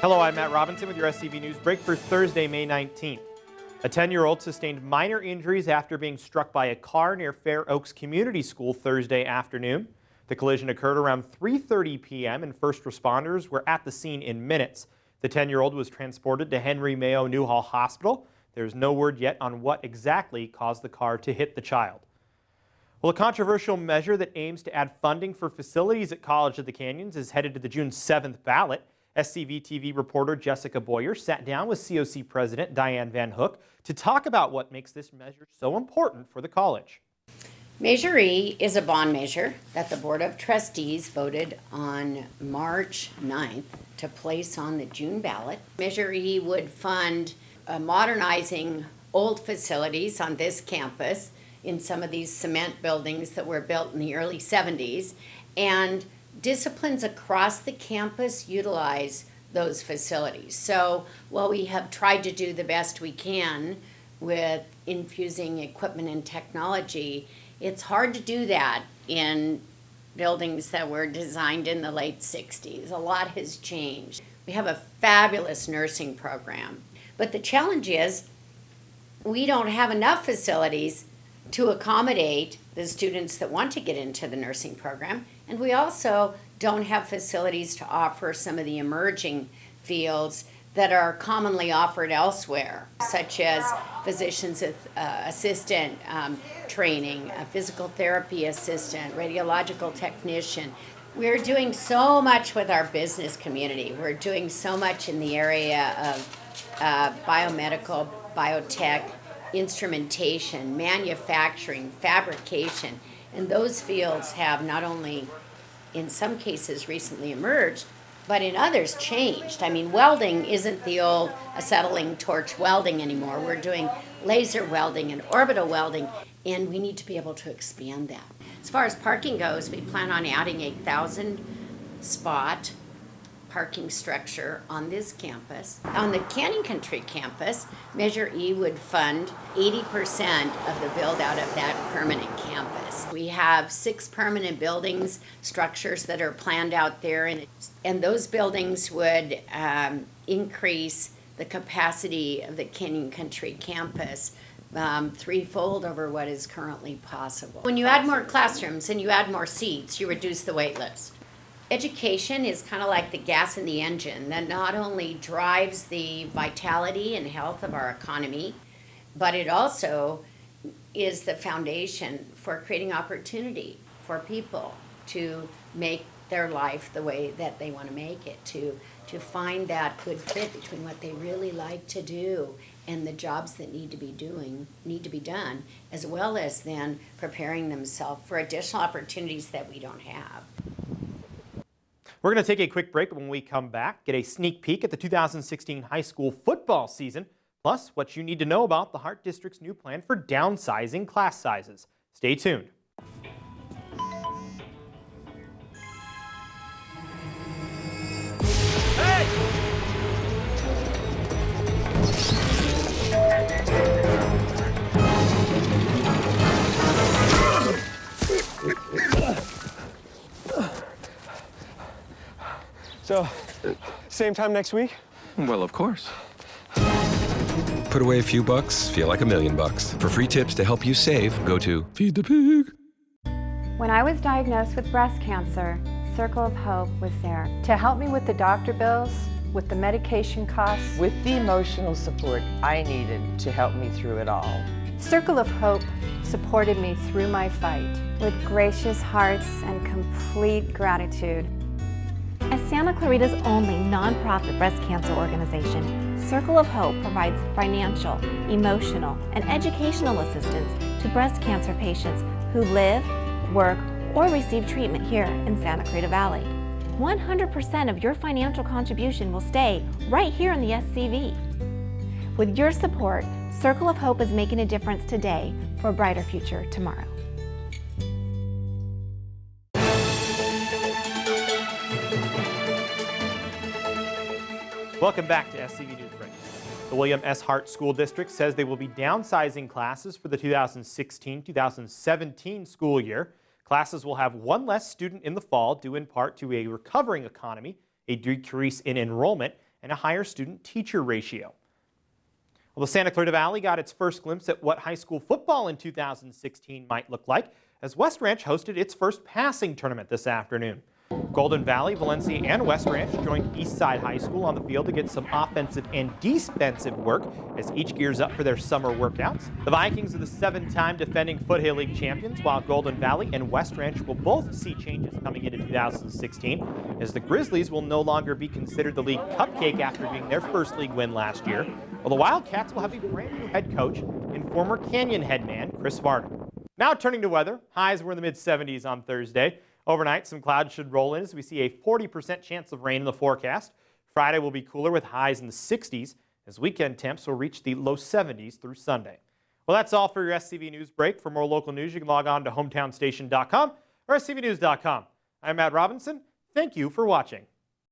Hello, I'm Matt Robinson with your SCV NewsBreak for Thursday, May 19th. A 10-year-old sustained minor injuries after being struck by a car near Fair Oaks Community School Thursday afternoon. The collision occurred around 3:30 p.m. and first responders were at the scene in minutes. The 10-year-old was transported to Henry Mayo Newhall Hospital. There's no word yet on what exactly caused the car to hit the child. Well, a controversial measure that aims to add funding for facilities at College of the Canyons is headed to the June 7th ballot. SCV TV reporter Jessica Boyer sat down with COC President Diane Van Hook to talk about what makes this measure so important for the college. Measure E is a bond measure that the Board of Trustees voted on March 9th to place on the June ballot. Measure E would fund modernizing old facilities on this campus in some of these cement buildings that were built in the early 70s, and disciplines across the campus utilize those facilities. So while we have tried to do the best we can with infusing equipment and technology, it's hard to do that in buildings that were designed in the late 60s. A lot has changed. We have a fabulous nursing program, but the challenge is we don't have enough facilities to accommodate the students that want to get into the nursing program, and we also don't have facilities to offer some of the emerging fields that are commonly offered elsewhere, such as physician's assistant training, a physical therapy assistant, radiological technician. We're doing so much with our business community. We're doing so much in the area of biomedical, biotech, instrumentation, manufacturing, fabrication, and those fields have not only in some cases recently emerged, but in others changed. I mean, welding isn't the old acetylene torch welding anymore. We're doing laser welding and orbital welding, and we need to be able to expand that. As far as parking goes, we plan on adding 8,000 spot parking structure on this campus. On the Canyon Country campus, Measure E would fund 80% of the build out of that permanent campus. We have 6 permanent buildings, structures that are planned out there, and those buildings would increase the capacity of the Canyon Country campus threefold over what is currently possible. When you add more classrooms and you add more seats, you reduce the wait list. Education is kind of like the gas in the engine that not only drives the vitality and health of our economy, but it also is the foundation for creating opportunity for people to make their life the way that they want to make it, to find that good fit between what they really like to do and the jobs that need to be done, as well as then preparing themselves for additional opportunities that we don't have. We're going to take a quick break, but when we come back, get a sneak peek at the 2016 high school football season, plus what you need to know about the Hart District's new plan for downsizing class sizes. Stay tuned. So, same time next week? Well, of course. Put away a few bucks, feel like $1 million. For free tips to help you save, go to Feed the Pig. When I was diagnosed with breast cancer, Circle of Hope was there to help me with the doctor bills, with the medication costs, with the emotional support I needed to help me through it all. Circle of Hope supported me through my fight. with gracious hearts and complete gratitude. As Santa Clarita's only nonprofit breast cancer organization, Circle of Hope provides financial, emotional, and educational assistance to breast cancer patients who live, work, or receive treatment here in Santa Clarita Valley. 100% of your financial contribution will stay right here in the SCV. With your support, Circle of Hope is making a difference today for a brighter future tomorrow. Welcome back to SCV NewsBreak. The William S. Hart School District says they will be downsizing classes for the 2016-2017 school year. Classes will have one less student in the fall, due in part to a recovering economy, a decrease in enrollment, and a higher student-teacher ratio. Well, the Santa Clarita Valley got its first glimpse at what high school football in 2016 might look like as West Ranch hosted its first passing tournament this afternoon. Golden Valley, Valencia, and West Ranch joined Eastside High School on the field to get some offensive and defensive work as each gears up for their summer workouts. The Vikings are the 7-time defending Foothill League champions, while Golden Valley and West Ranch will both see changes coming into 2016, as the Grizzlies will no longer be considered the league cupcake after being their first league win last year, while the Wildcats will have a brand new head coach in former Canyon headman Chris Varda. Now turning to weather, highs were in the mid-70s on Thursday. Overnight, some clouds should roll in as we see a 40% chance of rain in the forecast. Friday will be cooler with highs in the 60s as weekend temps will reach the low 70s through Sunday. Well, that's all for your SCV News Break. For more local news, you can log on to hometownstation.com or scvnews.com. I'm Matt Robinson. Thank you for watching.